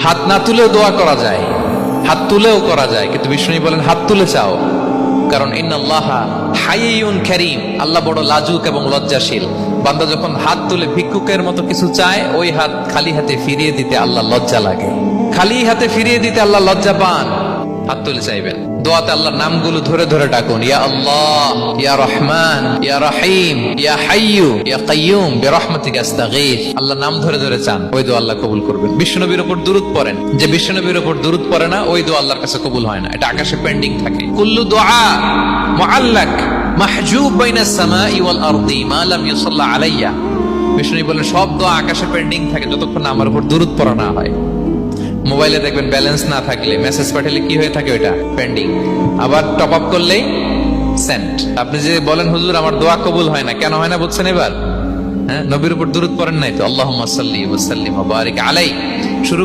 হাত না তুলেও দোয়া করা যায়, হাত তুলেও করা যায়, কিন্তু বিষ্ণু বলেন হাত তুলে চাও, কারণ ইন্নাল্লাহা হাইয়ুন কারীম, আল্লাহ বড় লাজুক এবং লজ্জাশীল। বান্দা যখন হাত তুলে ভিক্ষুকের মতো কিছু চায়, ওই হাত খালি হাতে ফিরিয়ে দিতে আল্লাহ লজ্জা লাগে, খালি হাতে ফিরিয়ে দিতে আল্লাহ লজ্জা পান। হাত তুলে চাইবেন, দোয়াতে আল্লাহর নামগুলো ধরে ধরে ডাকুন, ইয়া আল্লাহ, ইয়া রহমান, ইয়া রহিম, ইয়া হাইয়ু, ইয়া কাইয়ুম, বিরহমাতিকা আস্তাগীথ। আল্লাহর নাম ধরে ধরে চান, ওই দোয়া আল্লাহ কবুল করবেন। বিশ্বনবীর উপর দুরূদ পড়েন, যে বিশ্বনবীর উপর দুরূদ পড়ে না, ওই দোয়া আল্লাহর কাছে কবুল হয় না, এটা আকাশে পেন্ডিং থাকে। কুল্লু দুআ মুআল্লাক মাহজুব বাইনাস সামাই ওয়াল আরদি মা লাম ইউসাল্লা আলাইয়া। বিশ্বনবী বলেন সব দোয়া আকাশে পেন্ডিং থাকে যতক্ষণ না আমার উপর দুরূদ পড়া না হয়। মোবাইলে দেখবেন ব্যালেন্স না থাকলে মেসেজ পাঠালে কি হয়ে থাকে, ওইটা পেন্ডিং, আবার টপ আপ করলেই সেন্ট। আপনি যে বলেন হুজুর আমার দোয়া কবুল হয় না, কেন হয় না বুঝছেন এবার? হ্যাঁ, নবীর উপর দুরূদ পড়েন নাই তো। আল্লাহুম্মা সাল্লি ওয়া সাল্লিম ওয়া বারিক আলাইহি শুরু